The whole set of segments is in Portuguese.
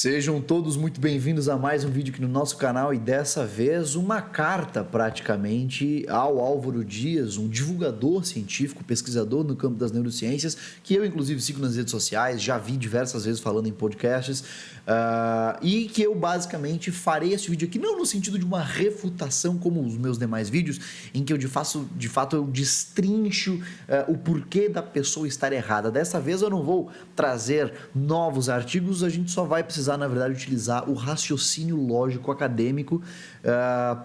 Sejam todos muito bem-vindos a mais um vídeo aqui no nosso canal e dessa vez uma carta praticamente ao Álvaro Dias, um divulgador científico, pesquisador no campo das neurociências, que eu inclusive sigo nas redes sociais, já vi diversas vezes falando em podcasts, e que eu basicamente farei esse vídeo aqui não no sentido de uma refutação como os meus demais vídeos, em que eu de fato eu destrincho o porquê da pessoa estar errada. Dessa vez eu não vou trazer novos artigos, a gente só vai precisar, na verdade, utilizar o raciocínio lógico acadêmico.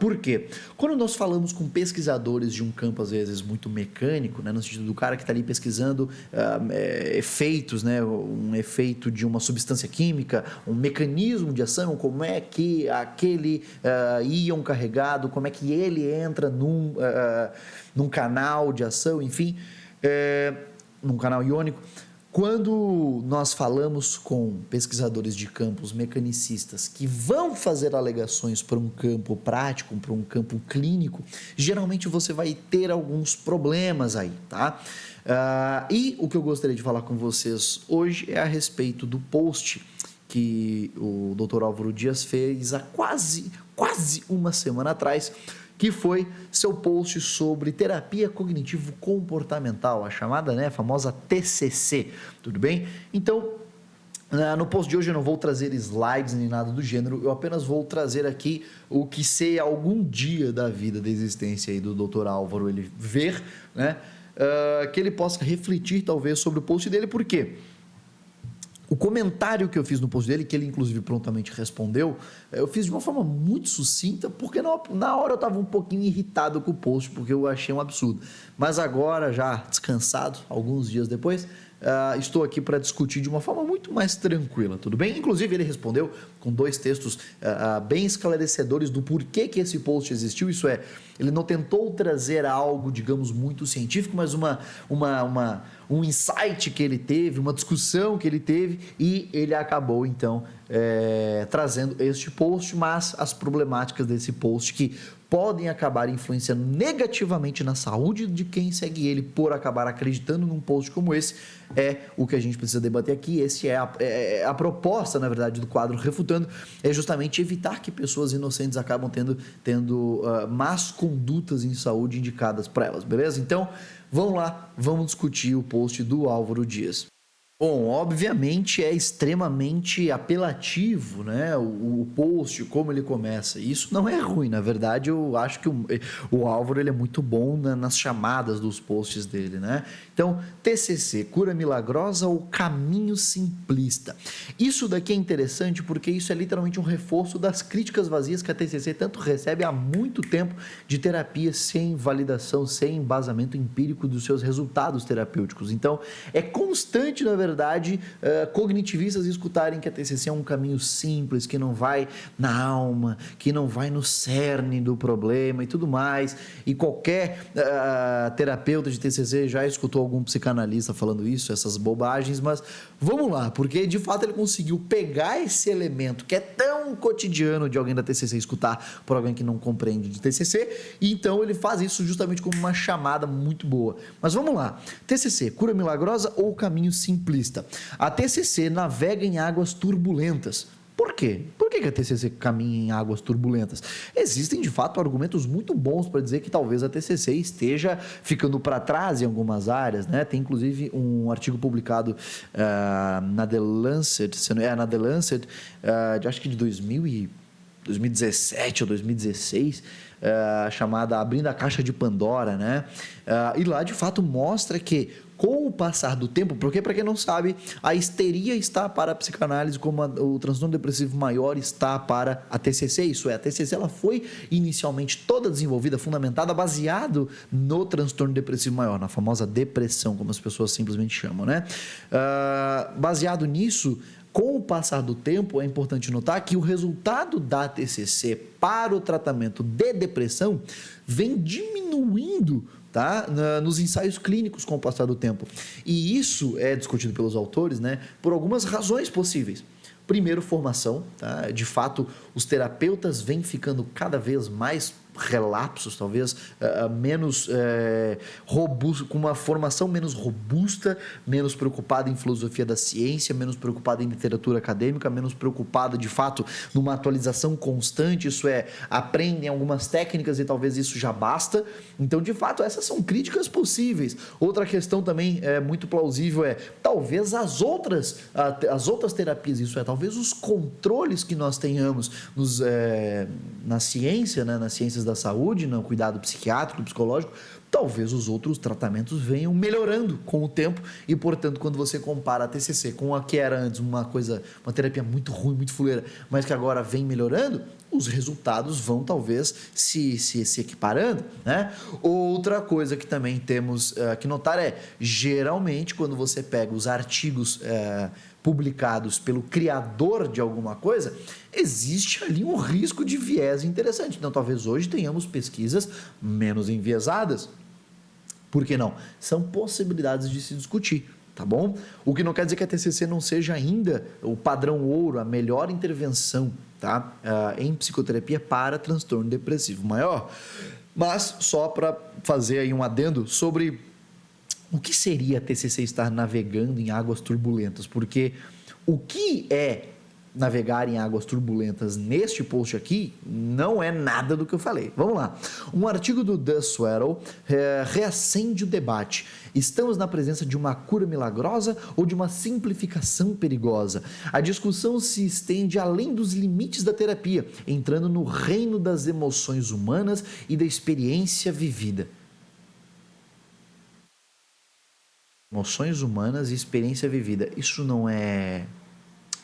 Por quê? Quando nós falamos com pesquisadores de um campo, às vezes, muito mecânico, né, no sentido do cara que está ali pesquisando efeitos, né, um efeito de uma substância química, um mecanismo de ação, como é que aquele íon carregado, como é que ele entra num canal de ação, enfim, num canal iônico. Quando nós falamos com pesquisadores de campos mecanicistas que vão fazer alegações para um campo prático, para um campo clínico, geralmente você vai ter alguns problemas aí, tá? E o que eu gostaria de falar com vocês hoje é a respeito do post que o Dr. Álvaro Dias fez há quase uma semana atrás, que foi seu post sobre terapia cognitivo-comportamental, a chamada, né, famosa TCC, tudo bem? Então, no post de hoje eu não vou trazer slides nem nada do gênero, eu apenas vou trazer aqui o que se algum dia da vida, da existência aí do Dr. Álvaro ele ver, né, que ele possa refletir talvez sobre o post dele, por quê? O comentário que eu fiz no post dele, que ele inclusive prontamente respondeu, eu fiz de uma forma muito sucinta, porque na hora eu estava um pouquinho irritado com o post, porque eu achei um absurdo. Mas agora, já descansado, alguns dias depois, estou aqui para discutir de uma forma muito mais tranquila, tudo bem? Inclusive ele respondeu com 2 textos bem esclarecedores do porquê que esse post existiu, isso é, ele não tentou trazer algo, digamos, muito científico, mas um insight que ele teve, uma discussão que ele teve, e ele acabou então trazendo este post, mas as problemáticas desse post que podem acabar influenciando negativamente na saúde de quem segue ele por acabar acreditando num post como esse, é o que a gente precisa debater aqui. Esse é a proposta, na verdade, do quadro Refutando, é justamente evitar que pessoas inocentes acabam tendo más condutas em saúde indicadas para elas, beleza? Então, vamos lá, vamos discutir o post do Álvaro Dias. Bom, obviamente é extremamente apelativo, né, o post, como ele começa. Isso não é ruim, na verdade eu acho que o Álvaro ele é muito bom nas chamadas dos posts dele, né? Então, TCC, cura milagrosa ou caminho simplista? Isso daqui é interessante porque isso é literalmente um reforço das críticas vazias que a TCC tanto recebe há muito tempo de terapia sem validação, sem embasamento empírico dos seus resultados terapêuticos. Então, é constante, na verdade, cognitivistas escutarem que a TCC é um caminho simples, que não vai na alma, que não vai no cerne do problema e tudo mais, e qualquer terapeuta de TCC já escutou algum psicanalista falando isso, essas bobagens, mas vamos lá, porque de fato ele conseguiu pegar esse elemento que é tão cotidiano de alguém da TCC escutar por alguém que não compreende de TCC, e então ele faz isso justamente como uma chamada muito boa. Mas vamos lá, TCC, cura milagrosa ou caminho simplista? A TCC navega em águas turbulentas. Por quê? Por que a TCC caminha em águas turbulentas? Existem, de fato, argumentos muito bons para dizer que talvez a TCC esteja ficando para trás em algumas áreas, né? Tem, inclusive, um artigo publicado na The Lancet, acho que de 2017 ou 2016, chamada Abrindo a Caixa de Pandora, né? E lá, de fato, mostra que com o passar do tempo, porque para quem não sabe, a histeria está para a psicanálise como o transtorno depressivo maior está para a TCC, isso é, a TCC ela foi inicialmente toda desenvolvida, fundamentada, baseado no transtorno depressivo maior, na famosa depressão, como as pessoas simplesmente chamam, né? Baseado nisso, com o passar do tempo, é importante notar que o resultado da TCC para o tratamento de depressão vem diminuindo, tá? Nos ensaios clínicos com o passar do tempo. E isso é discutido pelos autores, né, por algumas razões possíveis. Primeiro, formação, tá? De fato, os terapeutas vêm ficando cada vez mais relapsos, talvez, menos robusto, com uma formação menos robusta, menos preocupada em filosofia da ciência, menos preocupada em literatura acadêmica, menos preocupada, de fato, numa atualização constante, isso é, aprendem algumas técnicas e talvez isso já basta. Então, de fato, essas são críticas possíveis. Outra questão também muito plausível talvez as outras terapias, isso é, talvez os controles que nós tenhamos na ciência, né, nas ciências da saúde, no cuidado psiquiátrico, psicológico, talvez os outros tratamentos venham melhorando com o tempo e, portanto, quando você compara a TCC com a que era antes uma terapia muito ruim, muito fuleira, mas que agora vem melhorando, os resultados vão talvez se equiparando, né? Outra coisa que também temos que notar geralmente, quando você pega os artigos publicados pelo criador de alguma coisa, existe ali um risco de viés interessante. Então, talvez hoje tenhamos pesquisas menos enviesadas. Por que não? São possibilidades de se discutir, tá bom? O que não quer dizer que a TCC não seja ainda o padrão ouro, a melhor intervenção, tá? Em psicoterapia para transtorno depressivo maior. Mas só para fazer aí um adendo sobre o que seria a TCC estar navegando em águas turbulentas, porque o que é navegar em águas turbulentas neste post aqui não é nada do que eu falei. Vamos lá. Um artigo do The Swallow reacende o debate. Estamos na presença de uma cura milagrosa ou de uma simplificação perigosa? A discussão se estende além dos limites da terapia, entrando no reino das emoções humanas e da experiência vivida. Emoções humanas e experiência vivida. Isso não é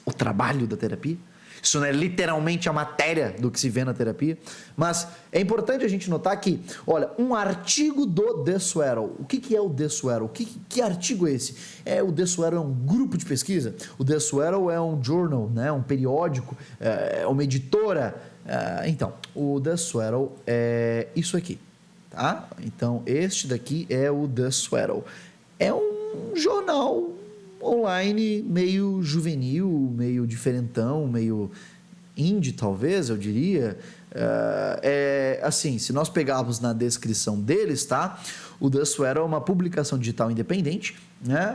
o trabalho da terapia? Isso não é literalmente a matéria do que se vê na terapia? Mas é importante a gente notar que, olha, um artigo do The Swallow. O que é o The Swallow? Que artigo é esse? O The Swallow é um grupo de pesquisa? O The Swallow é um journal, né? Um periódico? É uma editora? Então, o The Swallow é isso aqui, tá? Então, este daqui é o The Swallow. É um jornal online meio juvenil, meio diferentão, meio indie, talvez, eu diria. Assim, se nós pegarmos na descrição deles, tá? O The Swallow é uma publicação digital independente, né?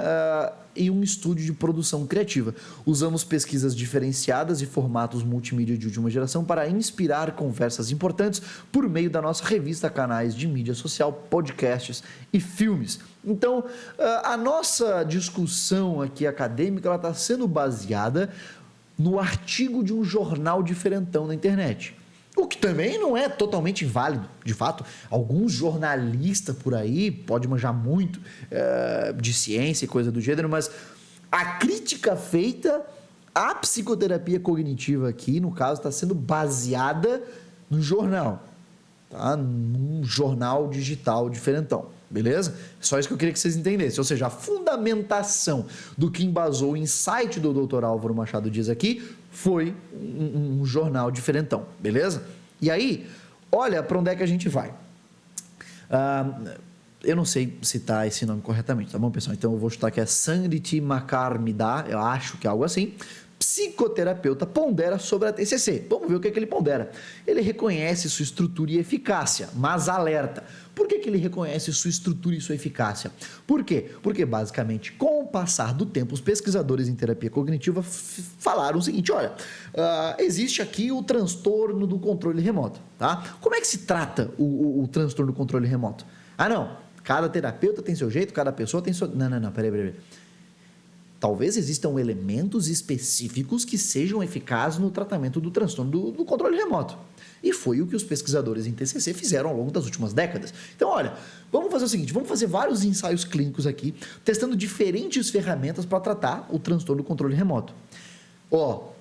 E um estúdio de produção criativa. Usamos pesquisas diferenciadas e formatos multimídia de última geração para inspirar conversas importantes por meio da nossa revista, canais de mídia social, podcasts e filmes. Então, a nossa discussão aqui acadêmica está sendo baseada no artigo de um jornal diferentão na internet. O que também não é totalmente inválido, de fato. Alguns jornalistas por aí podem manjar muito de ciência e coisa do gênero, mas a crítica feita à psicoterapia cognitiva aqui, no caso, está sendo baseada no jornal, tá? Num jornal digital diferentão, beleza? Só isso que eu queria que vocês entendessem. Ou seja, a fundamentação do que embasou o insight do Dr. Álvaro Machado Dias aqui foi um jornal diferentão, beleza? E aí, olha para onde é que a gente vai. Eu não sei citar esse nome corretamente, tá bom, pessoal? Então eu vou chutar que é Sangriti Makarmida, eu acho que é algo assim. Psicoterapeuta pondera sobre a TCC. Vamos ver o que ele pondera. Ele reconhece sua estrutura e eficácia, mas alerta. Por que ele reconhece sua estrutura e sua eficácia? Por quê? Porque, basicamente, com o passar do tempo, os pesquisadores em terapia cognitiva falaram o seguinte, olha, existe aqui o transtorno do controle remoto, tá? Como é que se trata o transtorno do controle remoto? Não, cada terapeuta tem seu jeito, cada pessoa tem seu... Não, peraí. Talvez existam elementos específicos que sejam eficazes no tratamento do transtorno do controle remoto. E foi o que os pesquisadores em TCC fizeram ao longo das últimas décadas. Então, olha, vamos fazer o seguinte, vamos fazer vários ensaios clínicos aqui, testando diferentes ferramentas para tratar o transtorno do controle remoto.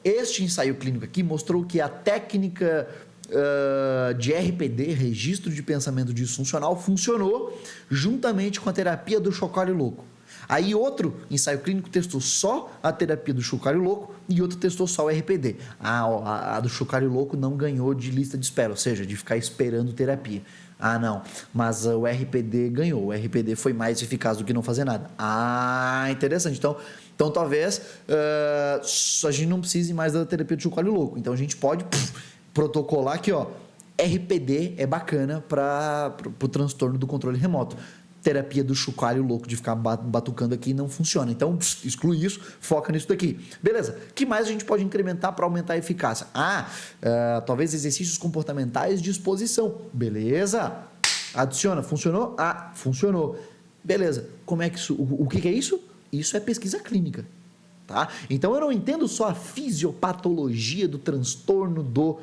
Este ensaio clínico aqui mostrou que a técnica de RPD, registro de pensamento disfuncional, funcionou juntamente com a terapia do chocalho louco. Aí outro ensaio clínico testou só a terapia do chocalho louco e outro testou só o RPD. A do chocalho louco não ganhou de lista de espera, ou seja, de ficar esperando terapia. Não, mas o RPD ganhou. O RPD foi mais eficaz do que não fazer nada. Interessante. Então talvez a gente não precise mais da terapia do chocalho louco. Então a gente pode protocolar aqui, RPD é bacana para o transtorno do controle remoto. Terapia do chocalho louco de ficar batucando aqui não funciona. Então, exclui isso, foca nisso daqui. Beleza. O que mais a gente pode incrementar para aumentar a eficácia? Talvez exercícios comportamentais de exposição. Beleza. Adiciona. Funcionou? Funcionou. Beleza. Como é que isso... O que é isso? Isso é pesquisa clínica. Tá? Então eu não entendo só a fisiopatologia do transtorno do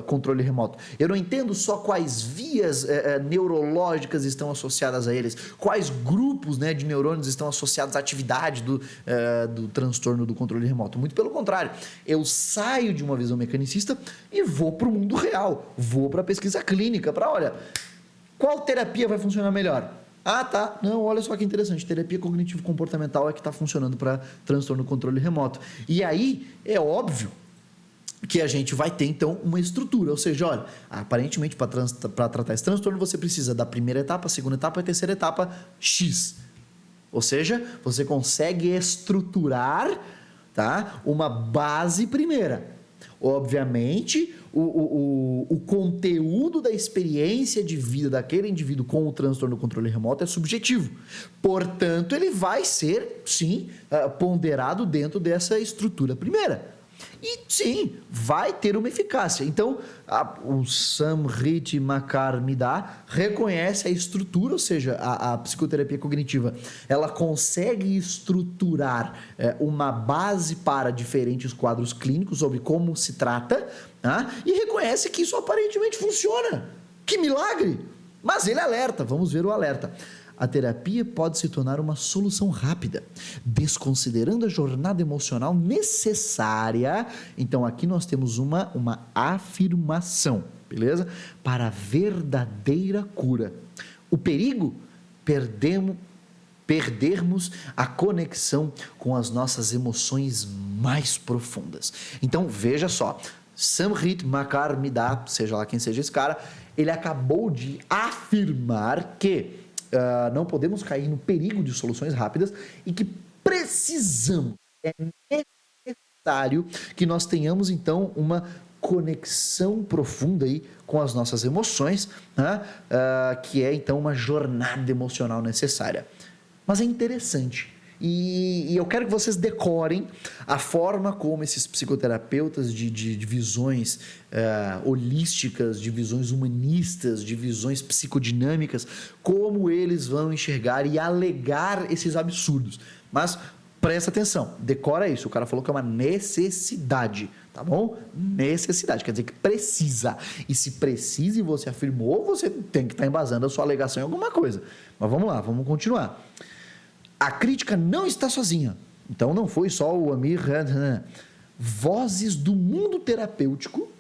controle remoto. Eu não entendo só quais vias neurológicas estão associadas a eles, quais grupos, né, de neurônios estão associados à atividade do transtorno do controle remoto. Muito pelo contrário, eu saio de uma visão mecanicista e vou para o mundo real, vou para a pesquisa clínica, para olha, qual terapia vai funcionar melhor? Tá. Não, olha só que interessante. Terapia cognitivo-comportamental é que está funcionando para transtorno do controle remoto. E aí, é óbvio que a gente vai ter, então, uma estrutura. Ou seja, olha, aparentemente, para tratar esse transtorno, você precisa da primeira etapa, segunda etapa e terceira etapa X. Ou seja, você consegue estruturar, tá, uma base primeira. Obviamente, o conteúdo da experiência de vida daquele indivíduo com o transtorno do controle remoto é subjetivo. Portanto, ele vai ser, sim, ponderado dentro dessa estrutura primeira. E, sim, vai ter uma eficácia. Então, o Samhrit Makar-Midha reconhece a estrutura, ou seja, a psicoterapia cognitiva, ela consegue estruturar uma base para diferentes quadros clínicos sobre como se trata, e reconhece que isso aparentemente funciona. Que milagre! Mas ele alerta, vamos ver o alerta. A terapia pode se tornar uma solução rápida, desconsiderando a jornada emocional necessária. Então, aqui nós temos uma afirmação, beleza? Para a verdadeira cura. O perigo? Perdermos a conexão com as nossas emoções mais profundas. Então, veja só, Samhrit Makar-Midha, seja lá quem seja esse cara, ele acabou de afirmar que não podemos cair no perigo de soluções rápidas e que precisamos, é necessário que nós tenhamos então uma conexão profunda aí com as nossas emoções, que é então uma jornada emocional necessária. Mas é interessante. E eu quero que vocês decorem a forma como esses psicoterapeutas de visões holísticas, de visões humanistas, de visões psicodinâmicas, como eles vão enxergar e alegar esses absurdos. Mas presta atenção, decora isso. O cara falou que é uma necessidade, tá bom? Necessidade, quer dizer que precisa. E se precisa e você afirmou, você tem que estar embasando a sua alegação em alguma coisa. Mas vamos lá, vamos continuar. A crítica não está sozinha. Então não foi só o Amir. Vozes do mundo terapêutico.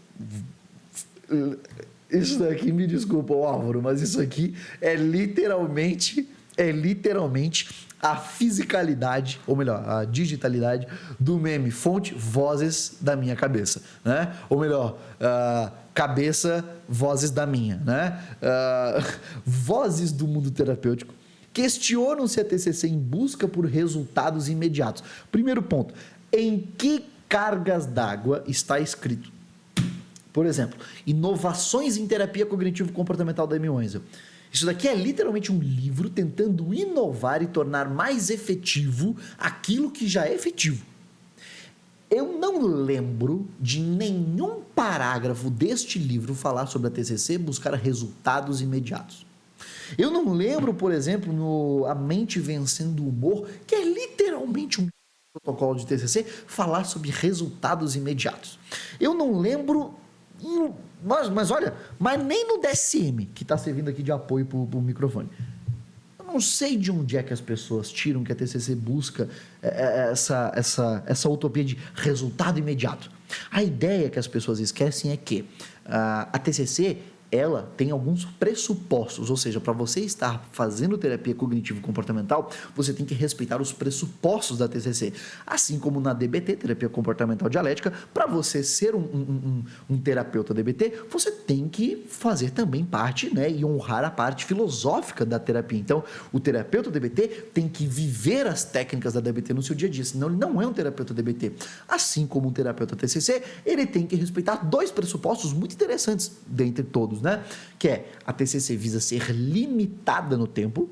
Isso daqui, me desculpa, Álvaro, mas isso aqui é literalmente a fisicalidade, ou melhor, a digitalidade do meme. Fonte, vozes da minha cabeça, né? Ou melhor, cabeça, vozes da minha, né? Vozes do mundo terapêutico questionam se a TCC em busca por resultados imediatos. Primeiro ponto, em que cargas d'água está escrito? Por exemplo, inovações em terapia cognitivo-comportamental da Amy Wenzel. Isso daqui é literalmente um livro tentando inovar e tornar mais efetivo aquilo que já é efetivo. Eu não lembro de nenhum parágrafo deste livro falar sobre a TCC buscar resultados imediatos. Eu não lembro, por exemplo, no A Mente Vencendo o Humor, que é literalmente um protocolo de TCC, falar sobre resultados imediatos. Eu não lembro, mas olha, mas nem no DSM, que está servindo aqui de apoio para o microfone. Eu não sei de onde é que as pessoas tiram que a TCC busca essa utopia de resultado imediato. A ideia que as pessoas esquecem é que a TCC... ela tem alguns pressupostos, ou seja, para você estar fazendo terapia cognitivo-comportamental, você tem que respeitar os pressupostos da TCC. Assim como na DBT, terapia comportamental dialética, para você ser um terapeuta DBT, você tem que fazer também parte, né, e honrar a parte filosófica da terapia. Então, o terapeuta DBT tem que viver as técnicas da DBT no seu dia a dia, senão ele não é um terapeuta DBT. Assim como um terapeuta TCC, ele tem que respeitar dois pressupostos muito interessantes dentre todos psicólogos, né? Que é a TCC visa ser limitada no tempo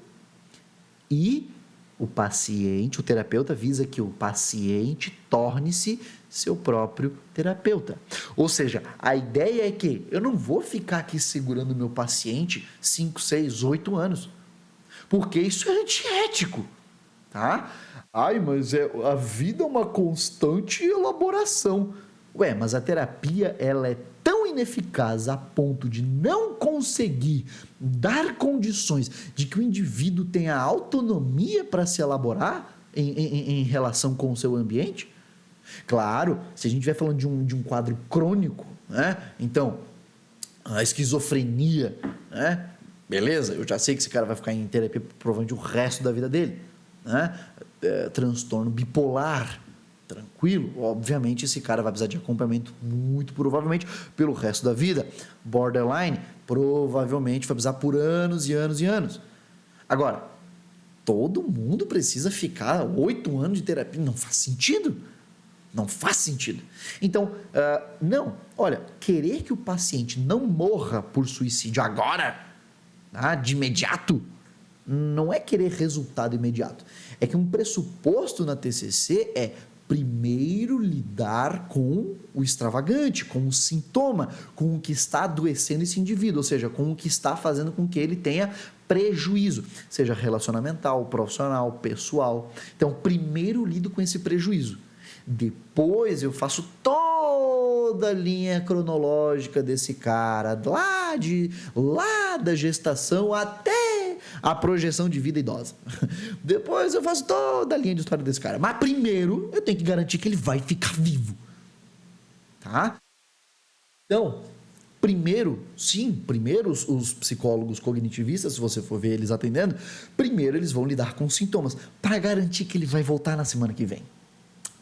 e o paciente, o terapeuta visa que o paciente torne-se seu próprio terapeuta. Ou seja, a ideia é que eu não vou ficar aqui segurando o meu paciente 5, 6, 8 anos, porque isso é antiético, tá? Ai, mas a vida é uma constante elaboração. Ué, mas a terapia, ela é tão ineficaz a ponto de não conseguir dar condições de que o indivíduo tenha autonomia para se elaborar em relação com o seu ambiente? Claro, se a gente estiver falando de um quadro crônico, né? Então, a esquizofrenia, né? Beleza, eu já sei que esse cara vai ficar em terapia provavelmente o resto da vida dele, né? Transtorno bipolar, tranquilo, obviamente esse cara vai precisar de acompanhamento muito provavelmente pelo resto da vida. Borderline, provavelmente vai precisar por anos e anos e anos. Agora, todo mundo precisa ficar 8 anos de terapia, não faz sentido. Não faz sentido. Então, não, olha, querer que o paciente não morra por suicídio agora, de imediato, não é querer resultado imediato. É que um pressuposto na TCC é primeiro lidar com o extravagante, com o sintoma, com o que está adoecendo esse indivíduo, ou seja, com o que está fazendo com que ele tenha prejuízo, seja relacionamental, profissional, pessoal. Então, primeiro lido com esse prejuízo. Depois eu faço toda a linha cronológica desse cara, lá da gestação até a projeção de vida idosa. Depois eu faço toda a linha de história desse cara. Mas primeiro eu tenho que garantir que ele vai ficar vivo. Tá? Então, primeiro os psicólogos cognitivistas, se você for ver eles atendendo, primeiro eles vão lidar com os sintomas para garantir que ele vai voltar na semana que vem.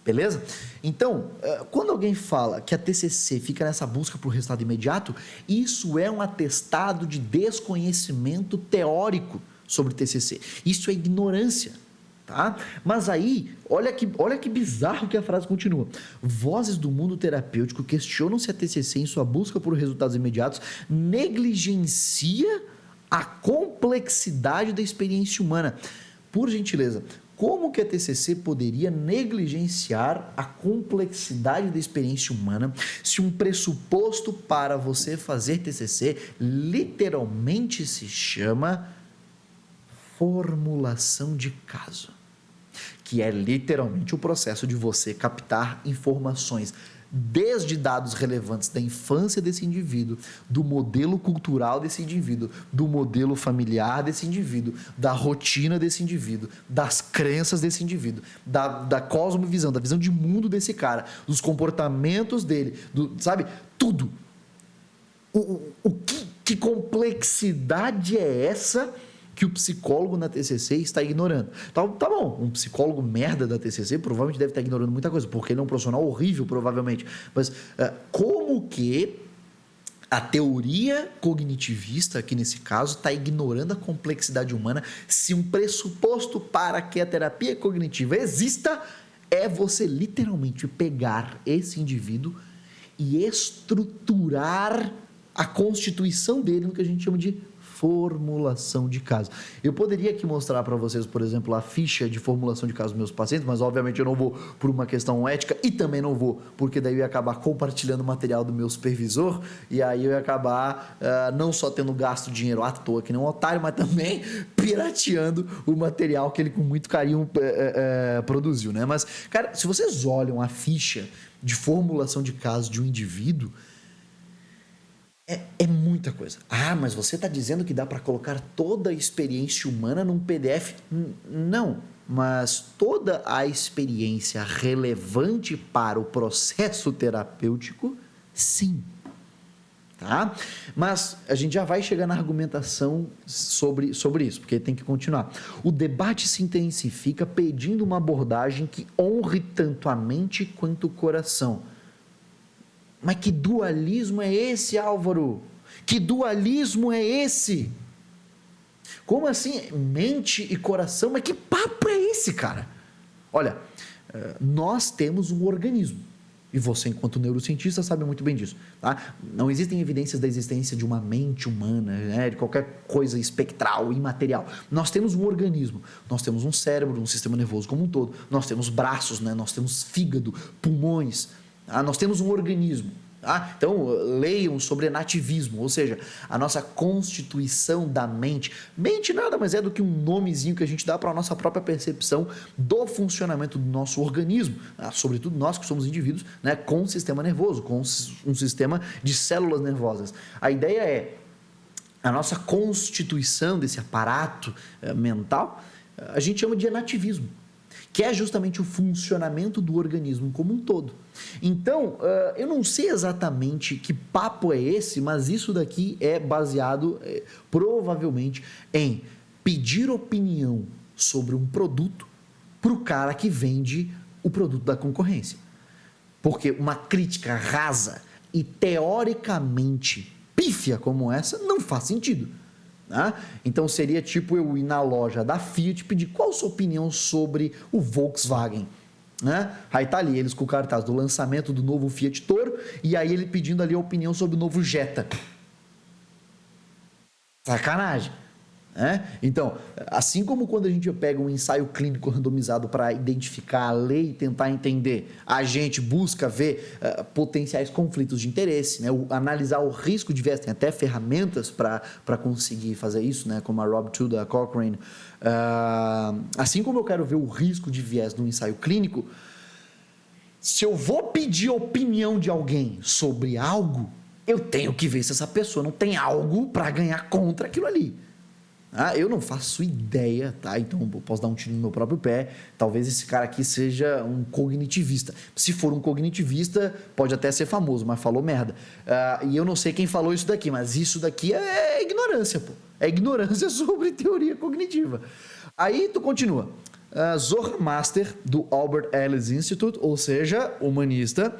Beleza? Então, quando alguém fala que a TCC fica nessa busca por resultado imediato, isso é um atestado de desconhecimento teórico sobre TCC. Isso é ignorância, tá? Mas aí, olha que bizarro que a frase continua. Vozes do mundo terapêutico questionam se a TCC, em sua busca por resultados imediatos, negligencia a complexidade da experiência humana. Por gentileza, como que a TCC poderia negligenciar a complexidade da experiência humana se um pressuposto para você fazer TCC literalmente se chama formulação de caso, que é literalmente o processo de você captar informações desde dados relevantes da infância desse indivíduo, do modelo cultural desse indivíduo, do modelo familiar desse indivíduo, da rotina desse indivíduo, das crenças desse indivíduo, da cosmovisão, da visão de mundo desse cara, dos comportamentos dele, sabe? Tudo. Que complexidade é essa que o psicólogo na TCC está ignorando? Tá bom, um psicólogo merda da TCC provavelmente deve estar ignorando muita coisa, porque ele é um profissional horrível, provavelmente. Mas como que a teoria cognitivista, aqui nesse caso, está ignorando a complexidade humana se um pressuposto para que a terapia cognitiva exista é você literalmente pegar esse indivíduo e estruturar a constituição dele no que a gente chama de formulação de caso. Eu poderia aqui mostrar para vocês, por exemplo, a ficha de formulação de caso dos meus pacientes, mas obviamente eu não vou por uma questão ética e também não vou, porque daí eu ia acabar compartilhando o material do meu supervisor e aí eu ia acabar não só tendo gasto dinheiro à toa que nem um otário, mas também pirateando o material que ele com muito carinho produziu, né? Mas, cara, se vocês olham a ficha de formulação de caso de um indivíduo, é muita coisa. Mas você está dizendo que dá para colocar toda a experiência humana num PDF? Não, mas toda a experiência relevante para o processo terapêutico, sim. Tá? Mas a gente já vai chegar na argumentação sobre isso, porque tem que continuar. O debate se intensifica pedindo uma abordagem que honre tanto a mente quanto o coração. Mas que dualismo é esse, Álvaro? Que dualismo é esse? Como assim mente e coração? Mas que papo é esse, cara? Olha, nós temos um organismo, E você, enquanto neurocientista, sabe muito bem disso. Tá? Não existem evidências da existência de uma mente humana, né, de qualquer coisa espectral, imaterial. Nós temos um organismo, nós temos um cérebro, um sistema nervoso como um todo, nós temos braços, né, nós temos fígado, pulmões, tá? Nós temos um organismo. Tá? Então, leiam sobre nativismo, ou seja, a nossa constituição da mente. Mente nada mais é do que um nomezinho que a gente dá para a nossa própria percepção do funcionamento do nosso organismo, tá? Sobretudo nós que somos indivíduos, né, com um sistema nervoso, com um sistema de células nervosas. A ideia é a nossa constituição desse aparato mental, a gente chama de nativismo, que é justamente o funcionamento do organismo como um todo. Então, eu não sei exatamente que papo é esse, mas isso daqui é baseado, provavelmente, em pedir opinião sobre um produto para o cara que vende o produto da concorrência. Porque uma crítica rasa e teoricamente pífia como essa não faz sentido. Né? Então seria tipo eu ir na loja da Fiat e pedir qual a sua opinião sobre o Volkswagen. Né? Aí tá ali eles com o cartaz do lançamento do novo Fiat Toro e aí ele pedindo ali a opinião sobre o novo Jetta. Sacanagem. Né? Então, assim como quando a gente pega um ensaio clínico randomizado para identificar a lei e tentar entender, a gente busca ver potenciais conflitos de interesse, né? Analisar o risco de viés, tem até ferramentas para conseguir fazer isso, né? Como a Rob2 da Cochrane. Assim como eu quero ver o risco de viés no ensaio clínico, se eu vou pedir opinião de alguém sobre algo, eu tenho que ver se essa pessoa não tem algo para ganhar contra aquilo ali. Eu não faço ideia, tá? Então eu posso dar um tiro no meu próprio pé. Talvez esse cara aqui seja um cognitivista. Se for um cognitivista, pode até ser famoso, mas falou merda. E eu não sei quem falou isso daqui, mas isso daqui é ignorância, pô. É ignorância sobre teoria cognitiva. Aí tu continua. Zohar Master, do Albert Ellis Institute, ou seja, humanista,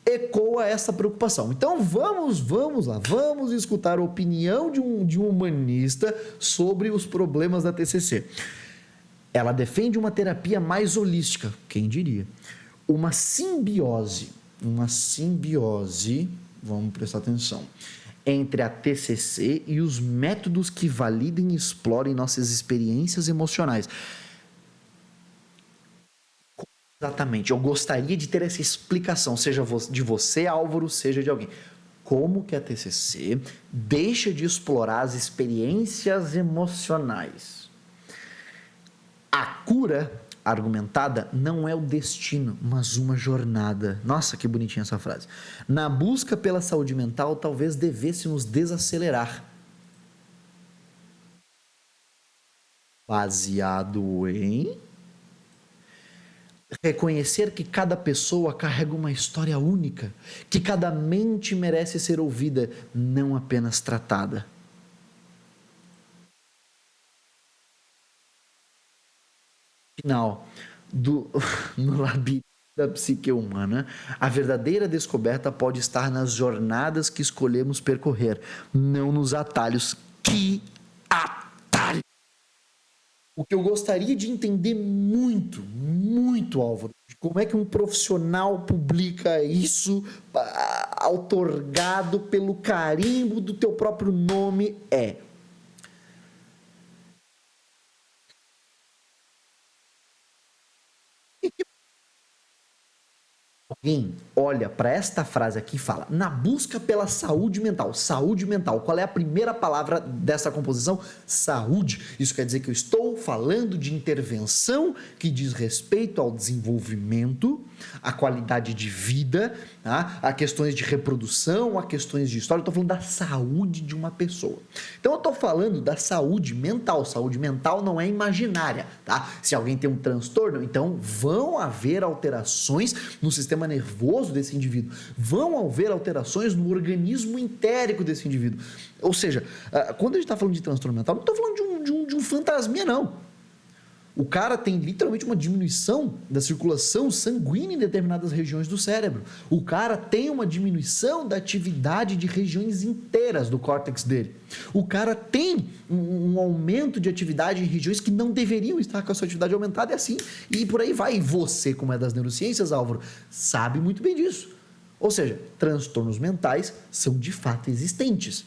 ecoa essa preocupação. Então vamos lá, vamos escutar a opinião de um humanista sobre os problemas da TCC. Ela defende uma terapia mais holística, quem diria? Uma simbiose, vamos prestar atenção, entre a TCC e os métodos que validem e explorem nossas experiências emocionais. Exatamente, eu gostaria de ter essa explicação, seja de você, Álvaro, seja de alguém. Como que a TCC deixa de explorar as experiências emocionais? A cura argumentada não é o destino, mas uma jornada. Nossa, que bonitinha essa frase. Na busca pela saúde mental, talvez devêssemos desacelerar. Baseado em reconhecer que cada pessoa carrega uma história única, que cada mente merece ser ouvida, não apenas tratada. Final no labirinto da psique humana, a verdadeira descoberta pode estar nas jornadas que escolhemos percorrer, não nos atalhos. Que atalho! O que eu gostaria de entender muito, Álvaro, como é que um profissional publica isso outorgado pelo carimbo do teu próprio nome Alguém olha para esta frase aqui e fala, na busca pela saúde mental. Saúde mental, qual é a primeira palavra dessa composição? Saúde. Isso quer dizer que eu estou falando de intervenção que diz respeito ao desenvolvimento, à qualidade de vida, tá? A questões de reprodução, a questões de história. Eu estou falando da saúde de uma pessoa. Então eu estou falando da saúde mental. Saúde mental não é imaginária, tá? Se alguém tem um transtorno, então vão haver alterações no sistema nervoso desse indivíduo, vão haver alterações no organismo entérico desse indivíduo. Ou seja, quando a gente está falando de transtorno mental, não estou falando de um fantasminha, não. O cara tem literalmente uma diminuição da circulação sanguínea em determinadas regiões do cérebro. O cara tem uma diminuição da atividade de regiões inteiras do córtex dele. O cara tem um aumento de atividade em regiões que não deveriam estar com a sua atividade aumentada, e assim, e por aí vai. E você, como é das neurociências, Álvaro, sabe muito bem disso. Ou seja, transtornos mentais são de fato existentes.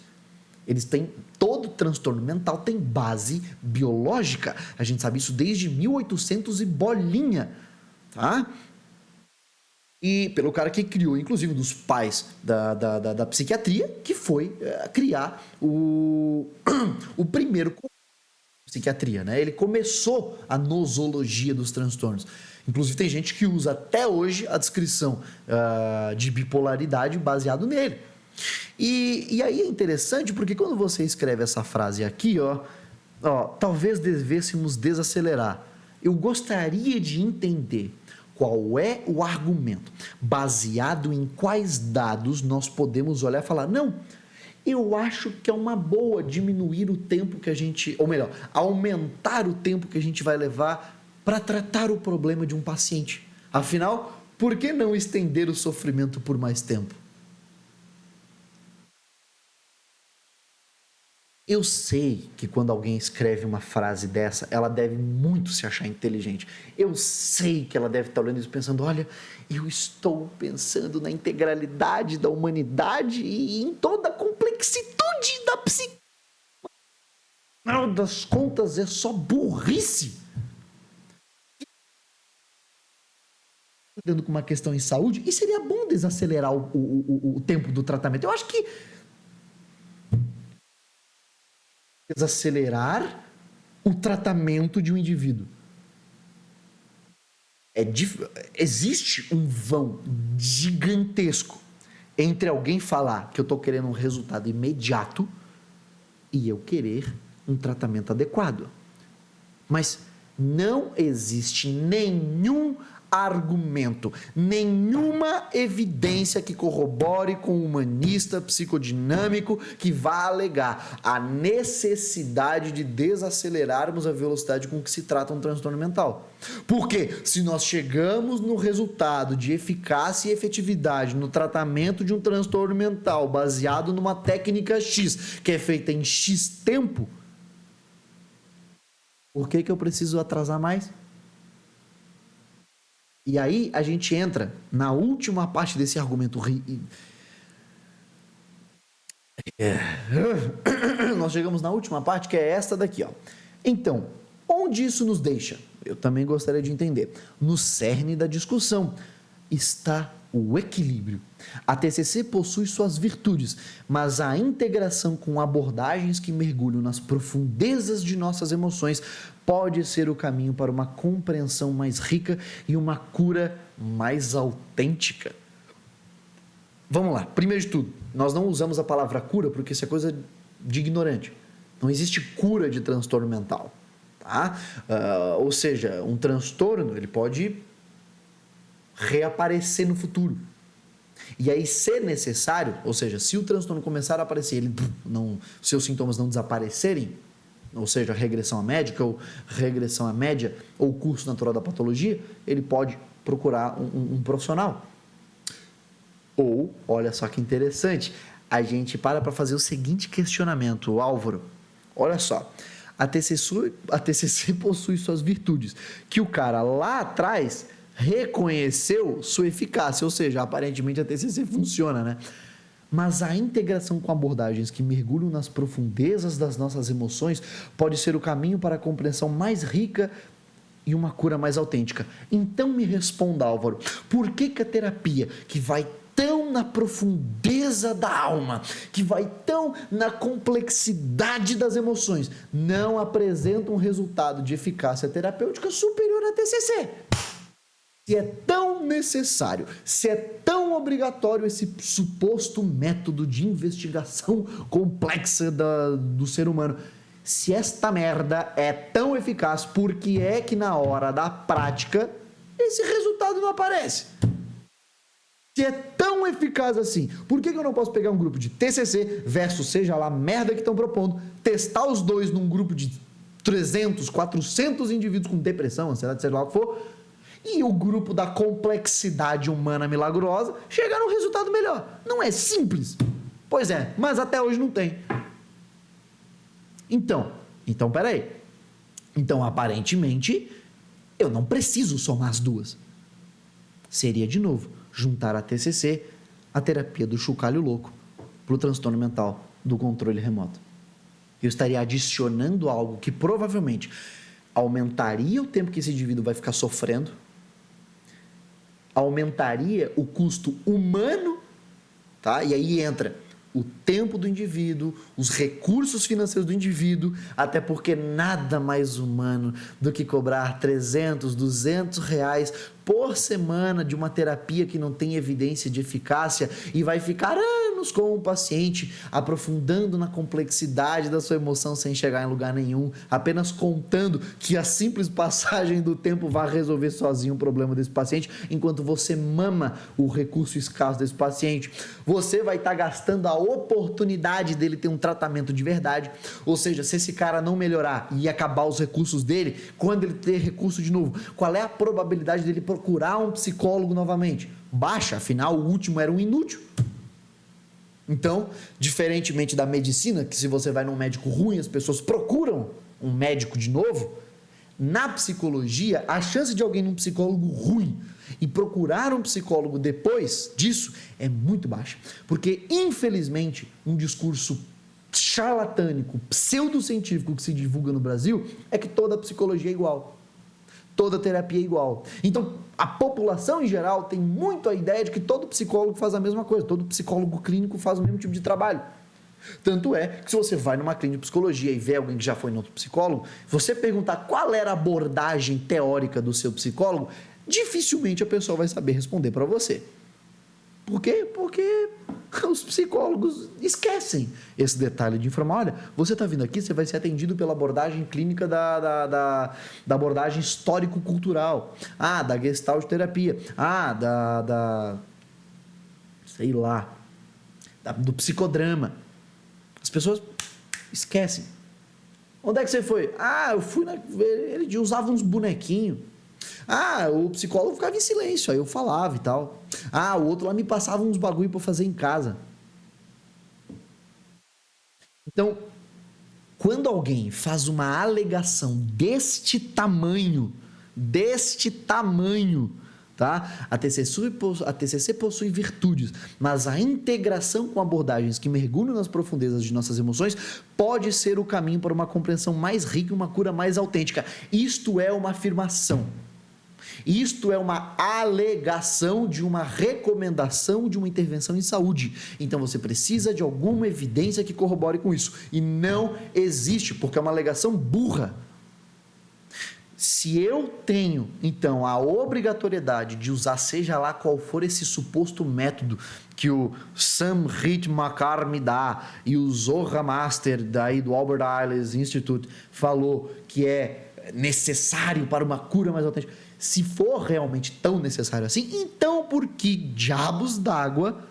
Eles têm, todo transtorno mental tem base biológica. A gente sabe isso desde 1800 e bolinha, tá? E pelo cara que criou, inclusive, dos pais da psiquiatria, que foi criar o primeiro psiquiatria, né? Ele começou a nosologia dos transtornos. Inclusive, tem gente que usa até hoje a descrição de bipolaridade baseado nele. E aí é interessante porque quando você escreve essa frase aqui, talvez devêssemos desacelerar. Eu gostaria de entender qual é o argumento, baseado em quais dados nós podemos olhar e falar, não, eu acho que é uma boa diminuir o tempo que a gente, ou melhor, aumentar o tempo que a gente vai levar para tratar o problema de um paciente. Afinal, por que não estender o sofrimento por mais tempo? Eu sei que quando alguém escreve uma frase dessa, ela deve muito se achar inteligente. Eu sei que ela deve estar olhando isso pensando, olha, eu estou pensando na integralidade da humanidade e em toda a complexitude da psique. Afinal das contas, é só burrice. Lidando com uma questão em saúde, e seria bom desacelerar o tempo do tratamento. Eu acho que desacelerar o tratamento de um indivíduo. Existe um vão gigantesco entre alguém falar que eu estou querendo um resultado imediato e eu querer um tratamento adequado. Mas não existe nenhum argumento, nenhuma evidência que corrobore com o humanista psicodinâmico que vá alegar a necessidade de desacelerarmos a velocidade com que se trata um transtorno mental. Porque se nós chegamos no resultado de eficácia e efetividade no tratamento de um transtorno mental baseado numa técnica X, que é feita em X tempo, por que eu preciso atrasar mais? E aí a gente entra na última parte desse argumento. Nós chegamos na última parte, que é esta daqui, ó. Então, onde isso nos deixa? Eu também gostaria de entender. No cerne da discussão está o equilíbrio. A TCC possui suas virtudes, mas a integração com abordagens que mergulham nas profundezas de nossas emoções pode ser o caminho para uma compreensão mais rica e uma cura mais autêntica. Vamos lá, primeiro de tudo, nós não usamos a palavra cura porque isso é coisa de ignorante. Não existe cura de transtorno mental, tá? Ou seja, um transtorno ele pode reaparecer no futuro. E aí, se necessário, ou seja, se o transtorno começar a aparecer, seus sintomas não desaparecerem, ou seja, regressão à médica, ou regressão à média, ou curso natural da patologia, ele pode procurar um profissional. Ou, olha só que interessante, a gente para fazer o seguinte questionamento, Álvaro. Olha só, a TCC possui suas virtudes, que o cara lá atrás reconheceu sua eficácia, ou seja, aparentemente a TCC funciona, né? Mas a integração com abordagens que mergulham nas profundezas das nossas emoções pode ser o caminho para a compreensão mais rica e uma cura mais autêntica. Então me responda, Álvaro, por que a terapia que vai tão na profundeza da alma, que vai tão na complexidade das emoções, não apresenta um resultado de eficácia terapêutica superior à TCC? Se é tão necessário, se é tão obrigatório esse suposto método de investigação complexa do ser humano, se esta merda é tão eficaz, por que é que na hora da prática esse resultado não aparece? Se é tão eficaz assim, por que eu não posso pegar um grupo de TCC versus seja lá a merda que estão propondo, testar os dois num grupo de 300, 400 indivíduos com depressão, ansiedade, seja lá o que for, e o grupo da complexidade humana milagrosa chegar a um resultado melhor? Não é simples? Pois é, mas até hoje não tem. Então, peraí. Então, aparentemente, eu não preciso somar as duas. Seria, de novo, juntar a TCC a terapia do chocalho louco para o transtorno mental do controle remoto. Eu estaria adicionando algo que provavelmente aumentaria o tempo que esse indivíduo vai ficar sofrendo, aumentaria o custo humano, tá? E aí entra o tempo do indivíduo, os recursos financeiros do indivíduo, até porque nada mais humano do que cobrar 300, 200 reais por semana de uma terapia que não tem evidência de eficácia e vai ficar anos com o paciente, aprofundando na complexidade da sua emoção sem chegar em lugar nenhum, apenas contando que a simples passagem do tempo vai resolver sozinho o problema desse paciente, enquanto você mama o recurso escasso desse paciente. Você vai estar gastando a oportunidade dele ter um tratamento de verdade, ou seja, se esse cara não melhorar e acabar os recursos dele, quando ele ter recurso de novo, qual é a probabilidade dele procurar um psicólogo novamente? Baixa, afinal o último era um inútil. Então, diferentemente da medicina, que se você vai num médico ruim, as pessoas procuram um médico de novo, na psicologia, a chance de alguém ir num psicólogo ruim e procurar um psicólogo depois disso é muito baixa. Porque, infelizmente, um discurso charlatânico, pseudocientífico que se divulga no Brasil é que toda psicologia é igual. Toda terapia é igual. Então, a população em geral tem muito a ideia de que todo psicólogo faz a mesma coisa, todo psicólogo clínico faz o mesmo tipo de trabalho. Tanto é que se você vai numa clínica de psicologia e vê alguém que já foi em outro psicólogo, você perguntar qual era a abordagem teórica do seu psicólogo, dificilmente a pessoa vai saber responder para você. Por quê? Porque os psicólogos esquecem esse detalhe de informar. Olha, você está vindo aqui, você vai ser atendido pela abordagem clínica da abordagem histórico-cultural. Ah, da gestalt terapia. Ah, sei lá, do psicodrama. As pessoas esquecem. Onde é que você foi? Ah, eu fui ele usava uns bonequinhos. Ah, o psicólogo ficava em silêncio, aí eu falava e tal. Ah, o outro lá me passava uns bagulho para fazer em casa. Então, quando alguém faz uma alegação deste tamanho, tá? A TCC possui virtudes, mas a integração com abordagens que mergulham nas profundezas de nossas emoções pode ser o caminho para uma compreensão mais rica e uma cura mais autêntica. Isto é uma afirmação. Isto é uma alegação de uma recomendação de uma intervenção em saúde. Então você precisa de alguma evidência que corrobore com isso. E não existe, porque é uma alegação burra. Se eu tenho, então, a obrigatoriedade de usar seja lá qual for esse suposto método que o Sam Rit-Makar me dá e o Zohar Master daí do Albert Einstein Institute falou que é necessário para uma cura mais autêntica, se for realmente tão necessário assim, então por que diabos d'água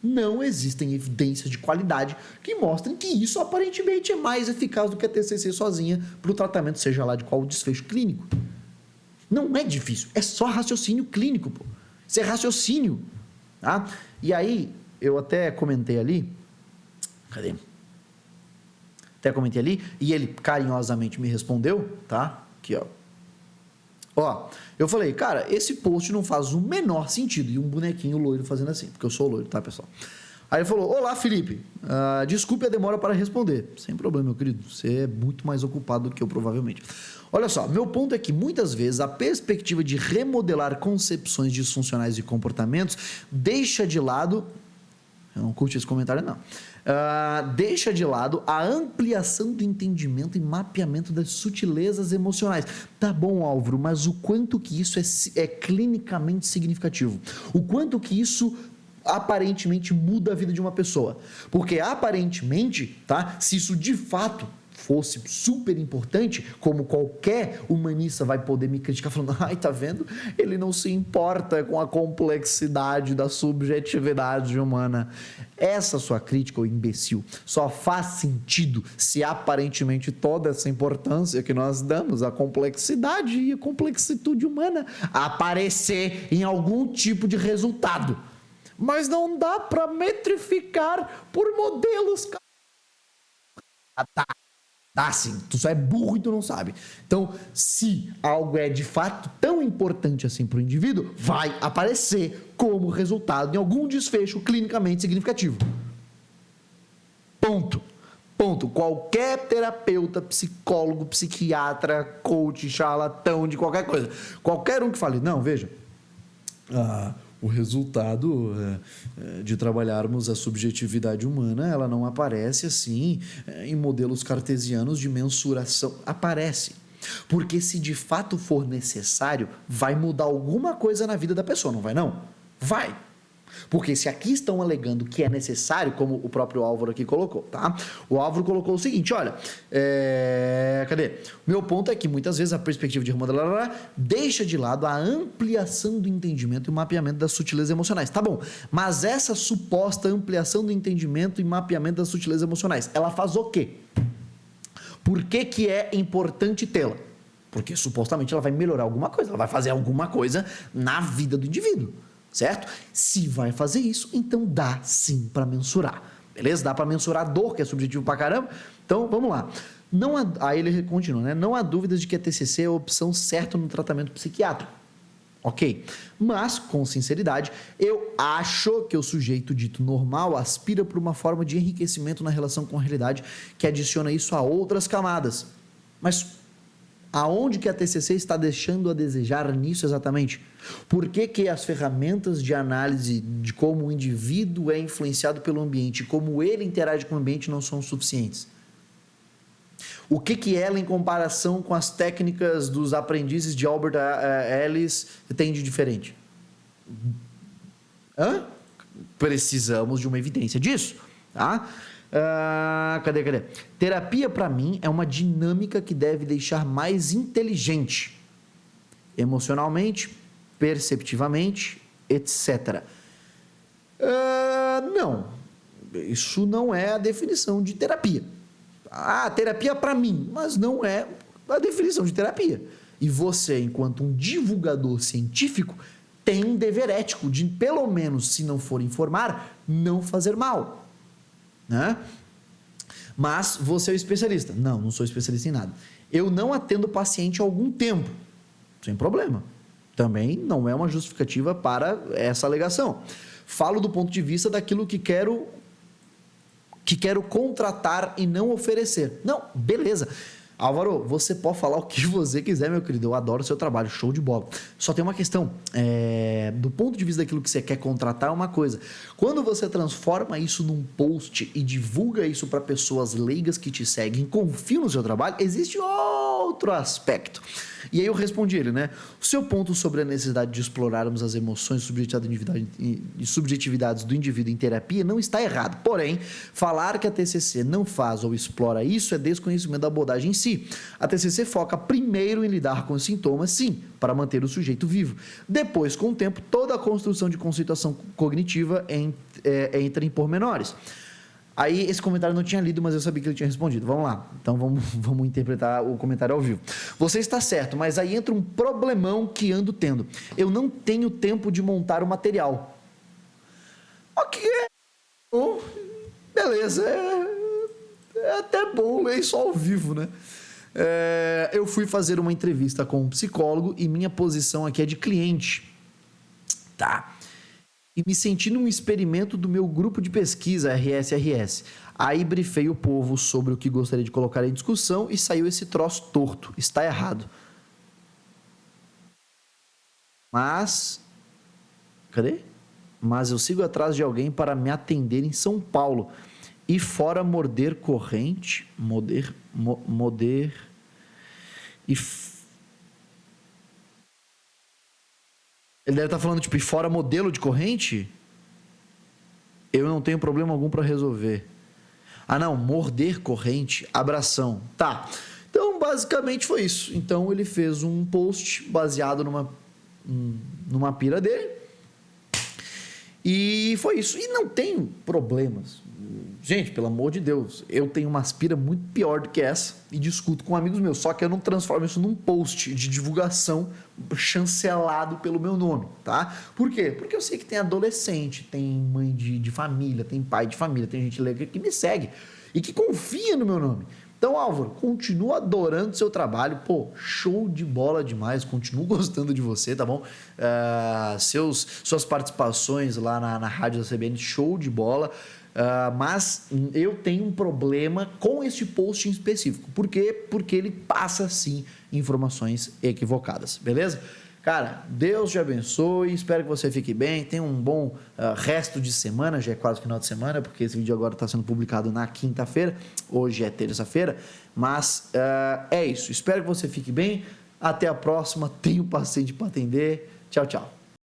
não existem evidências de qualidade que mostrem que isso aparentemente é mais eficaz do que a TCC sozinha para o tratamento, seja lá de qual desfecho clínico? Não é difícil, é só raciocínio clínico, pô. Isso é raciocínio, tá? E aí, eu até comentei ali, cadê? Até comentei ali, e ele carinhosamente me respondeu, tá? Aqui, ó, eu falei, cara, esse post não faz o menor sentido. E um bonequinho loiro fazendo assim, porque eu sou loiro, tá, pessoal? Aí ele falou, olá, Felipe, desculpe a demora para responder. Sem problema, meu querido, você é muito mais ocupado do que eu, provavelmente. Olha só, meu ponto é que muitas vezes a perspectiva de remodelar concepções disfuncionais de comportamentos deixa de lado... Eu não curti esse comentário, não. Deixa de lado a ampliação do entendimento e mapeamento das sutilezas emocionais. Tá bom, Álvaro, mas o quanto que isso é clinicamente significativo? O quanto que isso aparentemente muda a vida de uma pessoa? Porque aparentemente, tá? Se isso de fato fosse super importante, como qualquer humanista vai poder me criticar falando, ai, tá vendo? Ele não se importa com a complexidade da subjetividade humana. Essa sua crítica, ô imbecil, só faz sentido se aparentemente toda essa importância que nós damos à complexidade e à complexitude humana aparecer em algum tipo de resultado. Mas não dá para metrificar por modelos. Tá sim, tu só é burro e tu não sabe. Então, se algo é de fato tão importante assim para o indivíduo, vai aparecer como resultado em algum desfecho clinicamente significativo. Ponto. Ponto. Qualquer terapeuta, psicólogo, psiquiatra, coach, charlatão, de qualquer coisa. Qualquer um que fale, não, veja, o resultado de trabalharmos a subjetividade humana, ela não aparece assim em modelos cartesianos de mensuração. Aparece. Porque se de fato for necessário, vai mudar alguma coisa na vida da pessoa, não vai não? Vai. Porque se aqui estão alegando que é necessário, como o próprio Álvaro aqui colocou, tá? O Álvaro colocou o seguinte, olha, cadê? Meu ponto é que muitas vezes a perspectiva de remodelar deixa de lado a ampliação do entendimento e o mapeamento das sutilezas emocionais. Tá bom, mas essa suposta ampliação do entendimento e mapeamento das sutilezas emocionais, ela faz o quê? Por que que é importante tê-la? Porque supostamente ela vai melhorar alguma coisa, ela vai fazer alguma coisa na vida do indivíduo. Certo? Se vai fazer isso, então dá sim para mensurar. Beleza? Dá para mensurar a dor, que é subjetivo pra caramba. Então, vamos lá. Aí ele continua, né? Não há dúvidas de que a TCC é a opção certa no tratamento psiquiátrico. Ok. Mas, com sinceridade, eu acho que o sujeito dito normal aspira por uma forma de enriquecimento na relação com a realidade que adiciona isso a outras camadas. Mas aonde que a TCC está deixando a desejar nisso exatamente? Por que que as ferramentas de análise de como o indivíduo é influenciado pelo ambiente, como ele interage com o ambiente não são suficientes? O que que ela, em comparação com as técnicas dos aprendizes de Albert Ellis, tem de diferente? Precisamos de uma evidência disso, tá? Cadê? Terapia, para mim, é uma dinâmica que deve deixar mais inteligente, emocionalmente, perceptivamente, etc. Não, isso não é a definição de terapia. Terapia para mim, mas não é a definição de terapia. E você, enquanto um divulgador científico, tem um dever ético de, pelo menos, se não for informar, não fazer mal. Né? Mas você é o especialista. Não sou especialista em nada. Eu não atendo paciente há algum tempo, sem problema. Também não é uma justificativa para essa alegação. Falo do ponto de vista daquilo que quero contratar e não oferecer. Não, beleza. Álvaro, você pode falar o que você quiser, meu querido. Eu adoro o seu trabalho, show de bola. Só tem uma questão. Do ponto de vista daquilo que você quer contratar, é uma coisa. Quando você transforma isso num post e divulga isso para pessoas leigas que te seguem, confiam no seu trabalho, existe outro aspecto. E aí eu respondi ele, né? O seu ponto sobre a necessidade de explorarmos as emoções e subjetividades do indivíduo em terapia não está errado. Porém, falar que a TCC não faz ou explora isso é desconhecimento da abordagem em si. A TCC foca primeiro em lidar com os sintomas, sim, para manter o sujeito vivo. Depois, com o tempo, toda a construção de conceituação cognitiva entra em pormenores. Aí, esse comentário eu não tinha lido, mas eu sabia que ele tinha respondido. Vamos lá. Então, vamos interpretar o comentário ao vivo. Você está certo, mas aí entra um problemão que ando tendo. Eu não tenho tempo de montar o material. Ok. Bom, beleza. É até bom ler isso ao vivo, né? Eu fui fazer uma entrevista com um psicólogo e minha posição aqui é de cliente. Tá. E me senti num experimento do meu grupo de pesquisa, RSRS. Aí brifei o povo sobre o que gostaria de colocar em discussão e saiu esse troço torto. Está errado. Mas... Cadê? Mas eu sigo atrás de alguém para me atender em São Paulo. E fora morder corrente... Ele deve estar falando, tipo, e fora modelo de corrente, eu não tenho problema algum para resolver. Não, morder corrente, abração. Tá, então basicamente foi isso. Então ele fez um post baseado numa pira dele. E foi isso. E não tem problemas. Gente, pelo amor de Deus, eu tenho uma aspira muito pior do que essa e discuto com amigos meus, só que eu não transformo isso num post de divulgação chancelado pelo meu nome, tá? Por quê? Porque eu sei que tem adolescente, tem mãe de família, tem pai de família, tem gente leiga que me segue e que confia no meu nome. Então, Álvaro, continuo adorando o seu trabalho. Pô, show de bola demais. Continuo gostando de você, tá bom? Suas participações lá na rádio da CBN, show de bola. Mas eu tenho um problema com este post em específico. Por quê? Porque ele passa, sim, informações equivocadas. Beleza? Cara, Deus te abençoe, espero que você fique bem, tenha um bom resto de semana, já é quase final de semana, porque esse vídeo agora está sendo publicado na quinta-feira, hoje é terça-feira, mas é isso, espero que você fique bem, até a próxima, tenho paciente para atender, tchau, tchau.